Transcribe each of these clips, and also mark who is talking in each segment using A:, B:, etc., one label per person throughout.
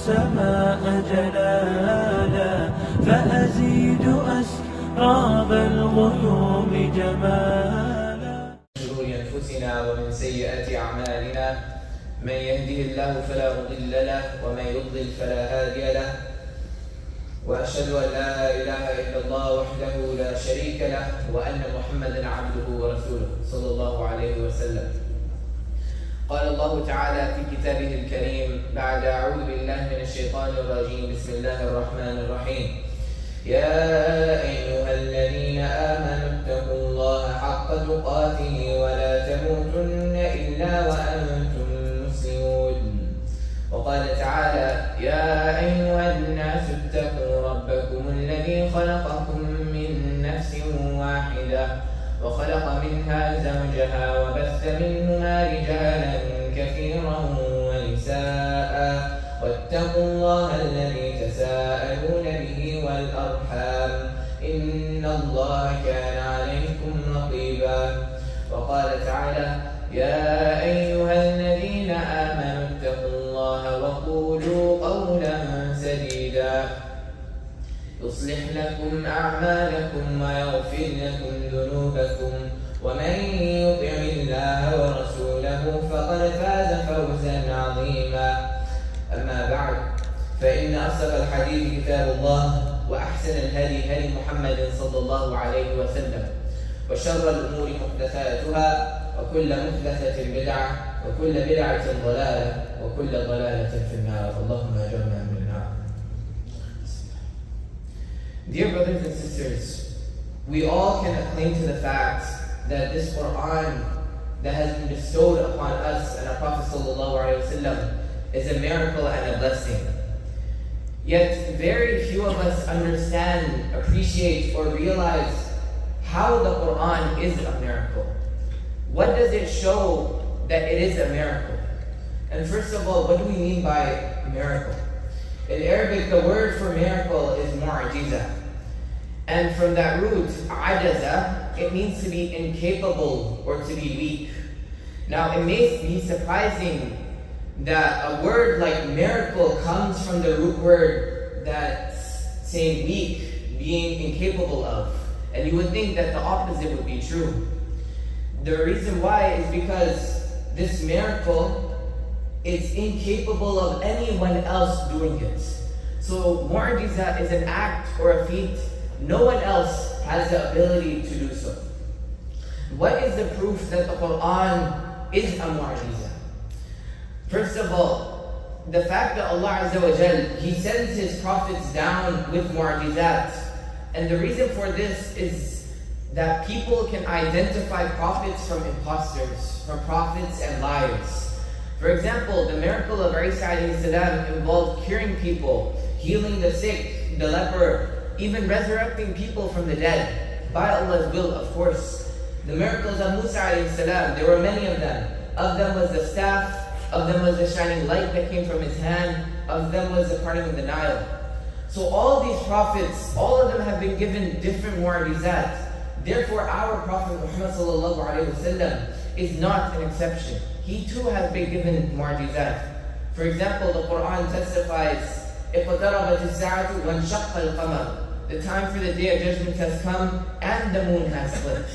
A: السماء جلالا فأزيد أسراب الغيوم جمالا.
B: من شرور أنفسنا ومن سيئات أعمالنا، من يهده الله فلا مضل له ومن يضلل فلا هادي له، وأشهد أن لا إله إلا الله وحده لا شريك له وأن محمدا عبده ورسوله صلى الله عليه وسلم. قال الله تعالى في كتابه الكريم بعد أعوذ بالله من الشيطان الرجيم بسم الله الرحمن الرحيم: يا أيها الذين آمنوا اتقوا الله حق تقاته ولا تموتن إلا وأنتم مسلمون. وقال تعالى: يا أيها الناس اتقوا ربكم الذي خلقكم من نفس واحدة وخلق منها زوجها وبث منهما رجالا كثيرا ونساء واتقوا الله الذي تساءلون به والأرحام إن الله كان عليكم رقيبا. وقال تعالى: يا أيها الذين آمنوا اتقوا الله وقولوا قولا سديدا يصلح لكم أعمالكم ويغفر لكم ذنوبكم ومن يطع الله ورسوله فقد فاز فوزا عظيما. أما بعد، فإن أصدق الحديث كتاب الله وأحسن الهدي هدي محمد صلى الله عليه وسلم، وشر الأمور محدثاتها وكل محدثة بدعة وكل بدعة ضلالة وكل ضلالة في النار. اللهم أجرنا من النار. Dear brothers and sisters, we all can acclaim to the fact that this Quran that has been bestowed upon us and our Prophet ﷺ is a miracle and a blessing. Yet very few of us understand, appreciate, or realize how the Quran is a miracle. What does it show that it is a miracle? And first of all, what do we mean by miracle? In Arabic, the word for miracle is mu'jiza. And from that root, ajaza, it means to be incapable or to be weak. Now, it may be surprising that a word like miracle comes from the root word that's saying weak, being incapable of. And you would think that the opposite would be true. The reason why is because this miracle is incapable of anyone else doing it. So mu'jiza is an act or a feat. No one else has the ability to do so. What is the proof that the Quran is a mu'jiza? First of all, the fact that Allah Azza wa Jal, He sends His prophets down with mu'jizat. And the reason for this is that people can identify prophets from imposters, from prophets and liars. For example, the miracle of Isa alayhi salam involved curing people, healing the sick, the leper, even resurrecting people from the dead, by Allah's will, of course. The miracles of Musa alayhi salam, there were many of them. Of them was the staff, of them was the shining light that came from his hand, of them was the parting of the Nile. So all these prophets, all of them have been given different mu'jizat. Therefore, our Prophet Muhammad sallallahu alayhi wa sallam is not an exception. He too has been given mu'jizat. For example, the Quran testifies, اقتربت الساعة وانشق القمر. The time for the day of judgment has come and the moon has split.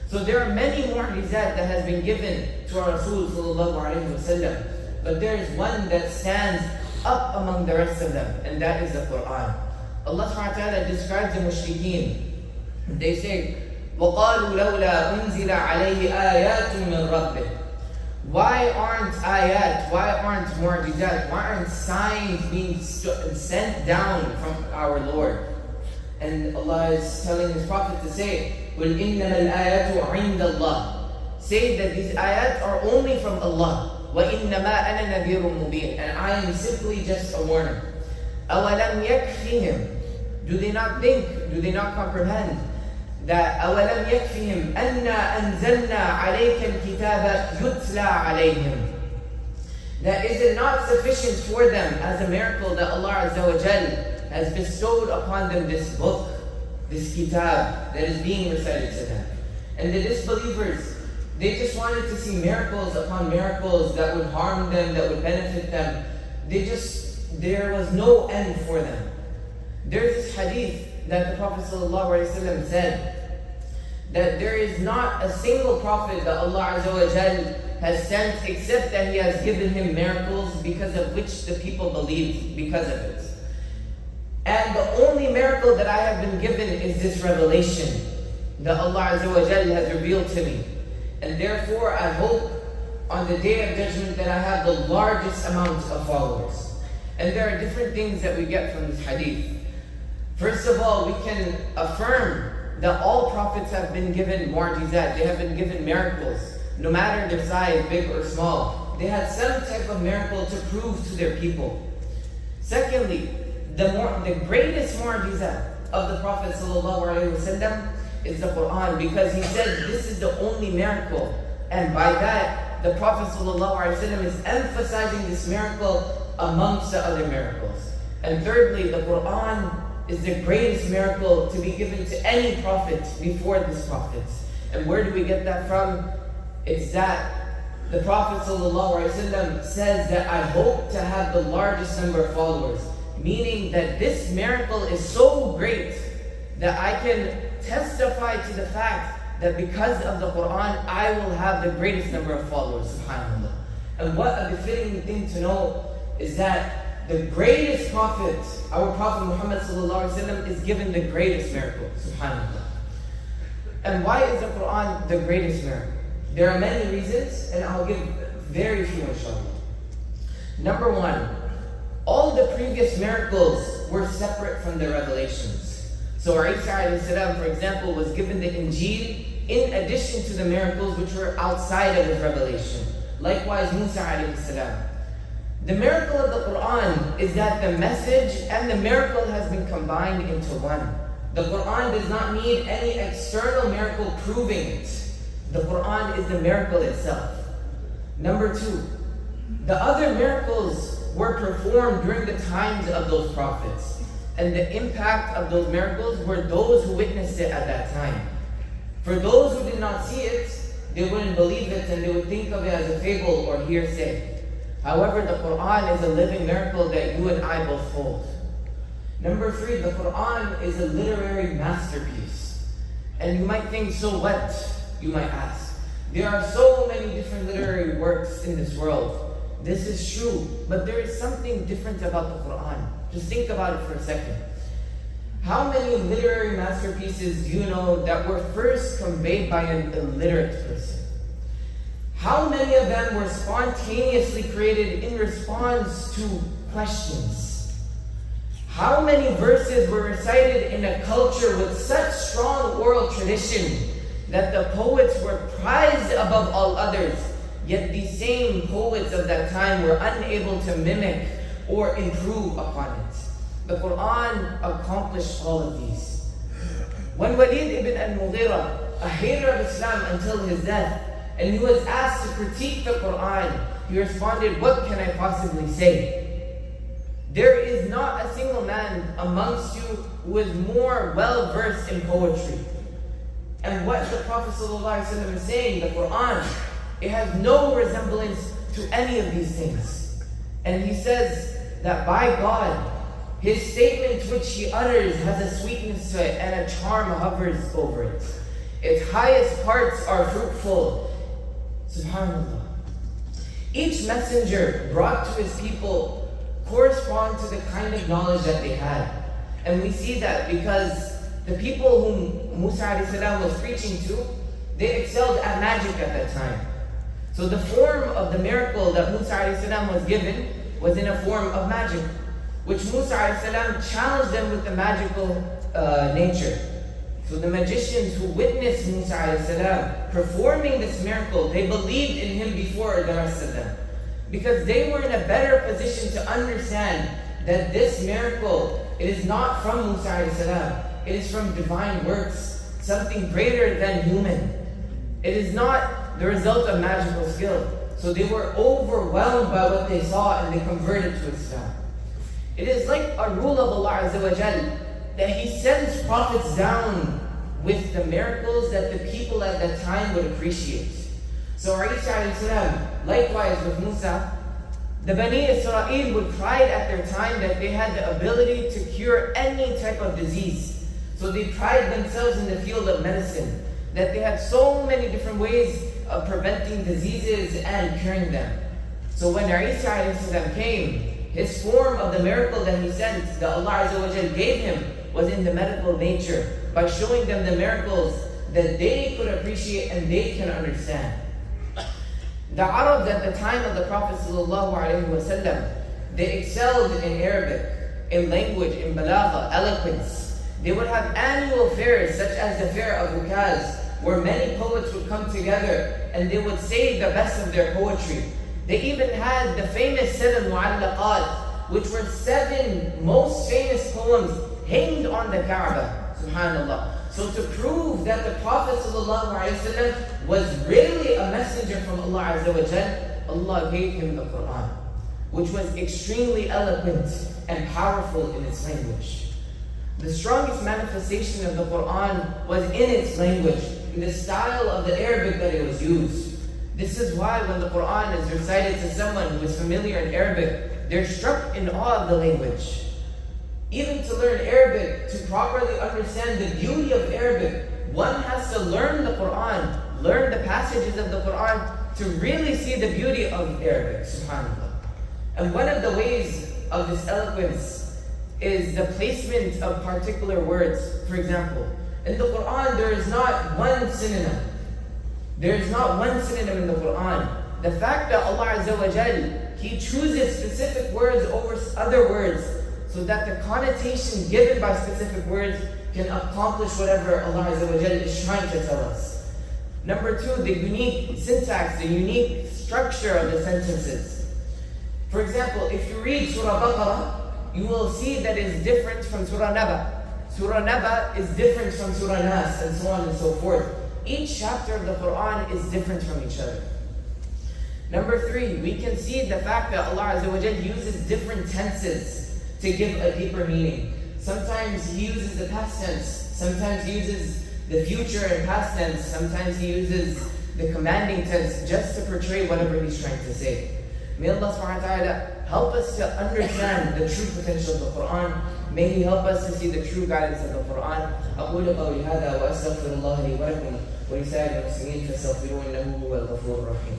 B: So there are many mu'jizat that has been given to our Rasul sallallahu alayhi wa sallam. But there is one that stands up among the rest of them, and that is the Quran. Allah subhanahu wa ta'ala describes the mushrikeen. They say, وَقَالُوا لَوْلَا أُنزِلَ عَلَيْهِ آيَاتٌ مِّن رَبِّهِ. Why aren't ayat, why aren't mu'jizat, why aren't signs being sent down from our Lord? And Allah is telling His Prophet to say, قُلْ إِنَّمَا الْآيَاتُ عِنْدَ اللَّهِ. Say that these ayat are only from Allah. وَإِنَّمَا أَنَا نَذِيرٌ مُبِينٌ. And I am simply just a warner. أَوَلَمْ يَكْفِهِمْ. Do they not think, do they not comprehend that أَوَلَمْ يَكْفِهِمْ أَنَّا أَنزَلْنَا عَلَيْكَ الْكِتَابَ يُتْلَى عَلَيْهِمْ. That is it not sufficient for them as a miracle that Allah Azza wa Jal has bestowed upon them this book, this kitab that is being recited to them. And the disbelievers, they just wanted to see miracles upon miracles that would harm them, that would benefit them. They just there was no end for them. There's this hadith that the Prophet ﷺ said that there is not a single prophet that Allah Azza wa Jal has sent except that He has given him miracles because of which the people believed because of it. And the only miracle that I have been given is this revelation that Allah Azza wa Jal has revealed to me. And therefore I hope on the Day of Judgment that I have the largest amount of followers. And there are different things that we get from this hadith. First of all, we can affirm that all prophets have been given mu'jizat, they have been given miracles, no matter their size, big or small. They had some type of miracle to prove to their people. Secondly, the greatest mu'jizat of the Prophet ﷺ is the Quran, because he said this is the only miracle. And by that, the Prophet ﷺ is emphasizing this miracle amongst the other miracles. And thirdly, the Quran is the greatest miracle to be given to any prophet before this prophet. And where do we get that from? It's that the Prophet ﷺ says that I hope to have the largest number of followers. Meaning that this miracle is so great that I can testify to the fact that because of the Quran, I will have the greatest number of followers, subhanAllah. And what a befitting thing to know is that the greatest prophet, our Prophet Muhammad ﷺ, is given the greatest miracle, subhanAllah. And why is the Quran the greatest miracle? There are many reasons, and I'll give very few, inshallah. Number one, all the previous miracles were separate from the revelations. So Isa alayhi salam, for example, was given the Injil in addition to the miracles which were outside of his revelation. Likewise, Musa alayhi salam. The miracle of the Quran is that the message and the miracle has been combined into one. The Quran does not need any external miracle proving it. The Quran is the miracle itself. Number two, the other miracles were performed during the times of those prophets. And the impact of those miracles were those who witnessed it at that time. For those who did not see it, they wouldn't believe it and they would think of it as a fable or hearsay. However, the Quran is a living miracle that you and I both hold. Number three, the Quran is a literary masterpiece. And you might think, so what? You might ask. There are so many different literary works in this world. This is true, but there is something different about the Quran. Just think about it for a second. How many literary masterpieces do you know that were first conveyed by an illiterate person? How many of them were spontaneously created in response to questions? How many verses were recited in a culture with such strong oral tradition that the poets were prized above all others, yet these same poets of that time were unable to mimic or improve upon it? The Quran accomplished all of these. When Walid ibn al-Mughira, a hater of Islam until his death, and he was asked to critique the Quran, he responded, what can I possibly say? There is not a single man amongst you who is more well-versed in poetry. And what the Prophet ﷺ is saying, the Quran, it has no resemblance to any of these things. And he says that by God, his statement which he utters has a sweetness to it and a charm hovers over it. Its highest parts are fruitful. SubhanAllah. Each messenger brought to his people correspond to the kind of knowledge that they had. And we see that because the people whom Musa a.s. was preaching to, they excelled at magic at that time. So the form of the miracle that Musa a.s. was given was in a form of magic, which Musa a.s. challenged them with the magical nature. So the magicians who witnessed Musa a.s. performing this miracle, they believed in him before the rest of them. Because they were in a better position to understand that this miracle, it is not from Musa a.s. It is from divine works, something greater than human. It is not the result of magical skill. So they were overwhelmed by what they saw and they converted to Islam. It is like a rule of Allah Azza wa Jal that He sends prophets down with the miracles that the people at that time would appreciate. So Isa alayhi salam, likewise with Musa, The Bani Israel would pride at their time that they had the ability to cure any type of disease. So they pride themselves in the field of medicine, that they had so many different ways of preventing diseases and curing them. So when Isa came, his form of the miracle that he sent, that Allah Azza wa Jal gave him, was in the medical nature, by showing them the miracles that they could appreciate and they can understand. The Arabs at the time of the Prophet ﷺ, they excelled in Arabic, in language, in balagha, eloquence. They would have annual fairs such as the fair of Ukaz, where many poets would come together and they would say the best of their poetry. They even had the famous 7 mu'allaqat, which were 7 most famous poems hanged on the Kaaba. Subhanallah. So to prove that the Prophet ﷺ was really a messenger from Allah Azza wa Jal, Allah gave him the Quran, which was extremely eloquent and powerful in its language. The strongest manifestation of the Quran was in its language, in the style of the Arabic that it was used. This is why when the Quran is recited to someone who is familiar in Arabic, they're struck in awe of the language. Even to learn Arabic, to properly understand the beauty of Arabic, one has to learn the Quran, learn the passages of the Quran to really see the beauty of Arabic, subhanAllah. And one of the ways of this eloquence is the placement of particular words. For example, in the Quran there is not one synonym. There is not one synonym in the Quran. The fact that Allah Azza wa Jal, He chooses specific words over other words, so that the connotation given by specific words can accomplish whatever Allah Azza wa Jal is trying to tell us. Number 2, the unique syntax, the unique structure of the sentences. For example, if you read Surah Baqarah, you will see that it is different from Surah Naba. Surah Naba is different from Surah Nas, and so on and so forth. Each chapter of the Quran is different from each other. Number 3, we can see the fact that Allah Azza wa Jal uses different tenses to give a deeper meaning. Sometimes He uses the past tense, sometimes He uses the future and past tense, sometimes He uses the commanding tense just to portray whatever He's trying to say. May Allah subhanahu wa ta'ala help us to understand the true potential of the Quran. May He help us to see the true guidance of the Quran. أقول قولي هذا وأستغفر الله لي ولكم ولسائر المسلمين فاستغفروه إنه هو الغفور الرحيم.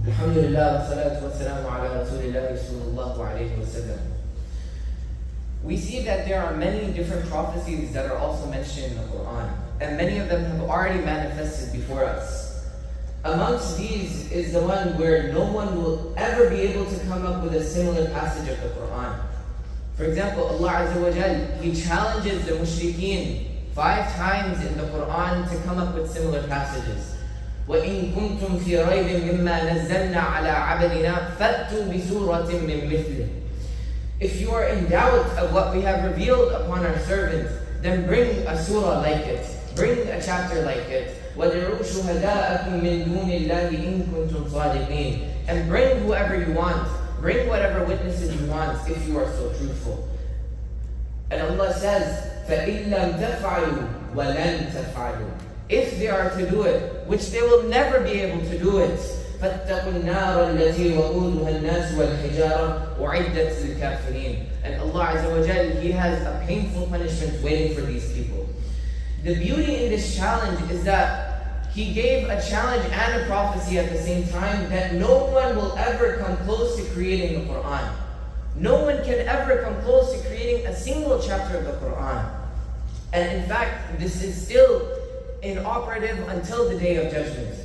B: Alhamdulillah, wassalatu wassalamu ala Rasulillah sallallahu alayhi wa sallam. We see that there are many different prophecies that are also mentioned in the Quran, and many of them have already manifested before us. Amongst these is the one where no one will ever be able to come up with a similar passage of the Quran. For example, Allah Azza wa Jal, He challenges the mushrikeen 5 times in the Quran to come up with similar passages. وَإِن كُنْتُمْ فِي رَيْبٍ مِّمَّا نَزَّلْنَا عَلَىٰ عَبْدِنَا فَأْتُوا بِسُورَةٍ مِّن مِّثْلِهِ. If you are in doubt of what we have revealed upon our servant, then bring a surah like it, bring a chapter like it. وَادْعُوا شُهَدَاءَكُم مِّن دُونِ اللَّهِ إِن كُنتُمْ صَادِقِينَ. And bring whoever you want, bring whatever witnesses you want if you are so truthful. And Allah says, فَإِن لَّمْ تَفْعَلُوا وَلَن تَفْعَلُوا. If they are to do it, which they will never be able to do it, فَاتَّقُوا النَّارَ الَّتِي وَقُودُهَا النَّاسُ وَالْحِجَارَةُ أُعِدَّتْ لِلْكَافِرِينَ. And Allah Azza wa Jal, He has a painful punishment waiting for these people. The beauty in this challenge is that He gave a challenge and a prophecy at the same time, that no one will ever come close to creating the Quran. No one can ever come close to creating a single chapter of the Quran. And in fact, this is still inoperative until the Day of Judgment.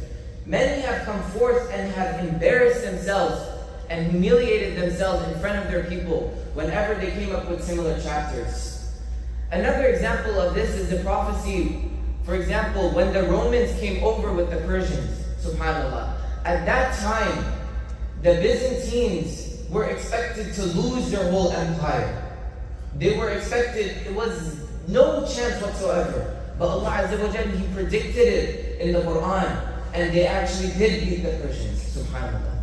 B: Many have come forth and have embarrassed themselves and humiliated themselves in front of their people whenever they came up with similar chapters. Another example of this is the prophecy, for example, when the Romans came over with the Persians, subhanAllah. At that time, the Byzantines were expected to lose their whole empire. They were expected, it was no chance whatsoever. But Allah Azza wa Jalla, He predicted it in the Quran, and they actually did beat the Persians, subhanAllah.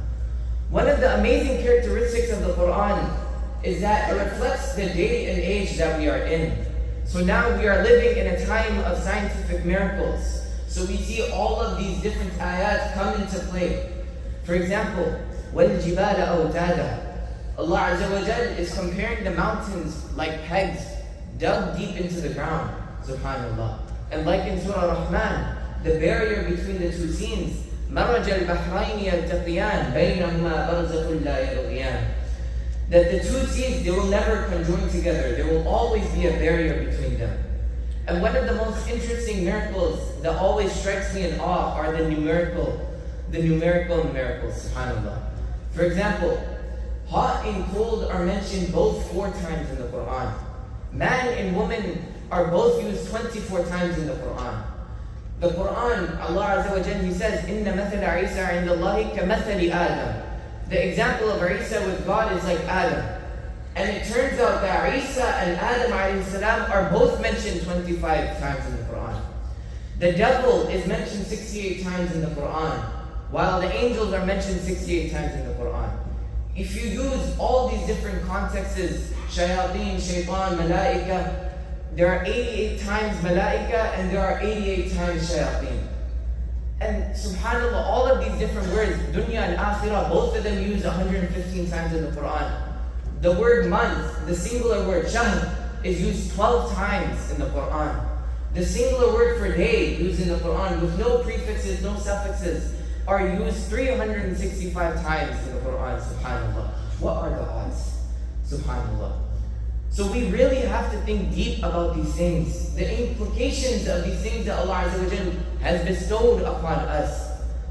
B: One of the amazing characteristics of the Quran is that it reflects the day and age that we are in. So now we are living in a time of scientific miracles. So we see all of these different ayat come into play. For example, وَالْجِبَالَ أَوْتَادًا. Allah Azza wa Jal is comparing the mountains like pegs dug deep into the ground. Subhanallah. And like in Surah Rahman, the barrier between the two scenes, مَرَجَ الْبَحْرَيْنِ يَلْتَقِيَانِ بَيْنَهُمَا بَرْزَخٌ لَا يَبْغِيَانِ. That the two seas, they will never conjoin together. There will always be a barrier between them. And one of the most interesting miracles that always strikes me in awe are the numerical miracles, subhanAllah. For example, hot and cold are mentioned both 4 times in the Quran. Man and woman are both used 24 times in the Quran. The Quran, Allah Azza wa Jalla, He says, إِنَّ مَثَلَ عِيسَى عِنْدَ اللَّهِ كَمَثَلِ آدَمَ. The example of Isa with God is like Adam. And it turns out that Isa and Adam alayhi salam are both mentioned 25 times in the Quran. The devil is mentioned 68 times in the Quran, while the angels are mentioned 68 times in the Quran. If you use all these different contexts, shayateen, shaitan, malaika, there are 88 times malaika and there are 88 times shayateen. And subhanAllah, all of these different words, dunya and akhirah, both of them use 115 times in the Quran. The word month, the singular word shahr, is used 12 times in the Quran. The singular word for day, used in the Quran, with no prefixes, no suffixes, are used 365 times in the Quran, subhanAllah. What are the odds? Subhanallah. So we really have to think deep about these things, the implications of these things that Allah Azza wa Jalla has bestowed upon us.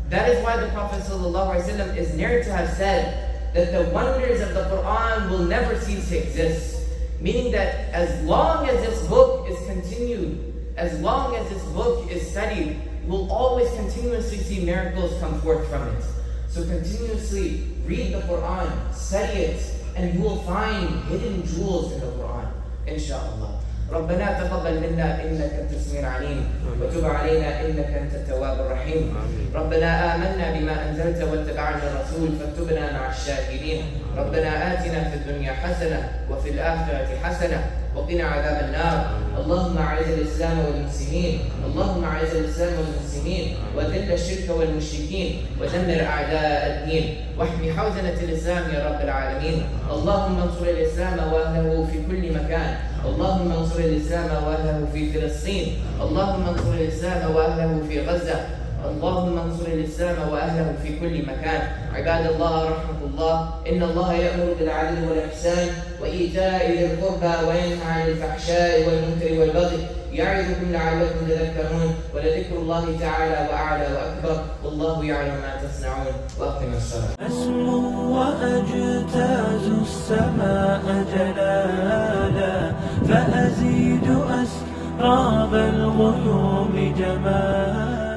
B: That is why the Prophet ﷺ is known to have said that the wonders of the Quran will never cease to exist. Meaning that as long as this book is continued, as long as this book is studied, we'll always continuously see miracles come forth from it. So continuously read the Quran, study it, and you will find hidden jewels in the Quran, inshaAllah. ربنا تقبل منا إنك أنت السميع العليم وتب علينا إنك أنت التواب الرحيم. ربنا آمنا بما أنزلت واتبعنا الرسول فاكتبنا مع الشاهدين. ربنا آتنا في الدنيا حسنة وفي الآخرة حسنة وقنا عذاب النار. اللهم أعز الإسلام والمسلمين، اللهم أعز الإسلام والمسلمين وذل الشرك والمشركين ودمر أعداء الدين واحمي حوزنة الإسلام يا رب العالمين. اللهم انصر الإسلام وأهله في كل مكان. اللهم انصر الإسلام وأهله في فلسطين. اللهم انصر الإسلام وأهله في غزة. اللهم انصر الإسلام وأهله في كل مكان. عباد الله رحمة الله، إن الله يأمر بالعدل والإحسان وإيتاء ذي القربى وينهى عن الفحشاء والمنكر والبغي يعظكم لعلكم تذكرون ولذكر الله تعالى وأعلى وأكبر والله يعلم ما تصنعون. وأقم الصلاة.
A: أسمو وأجتاز السماء جلالا فأزيد أسراب الغيوم جمالا.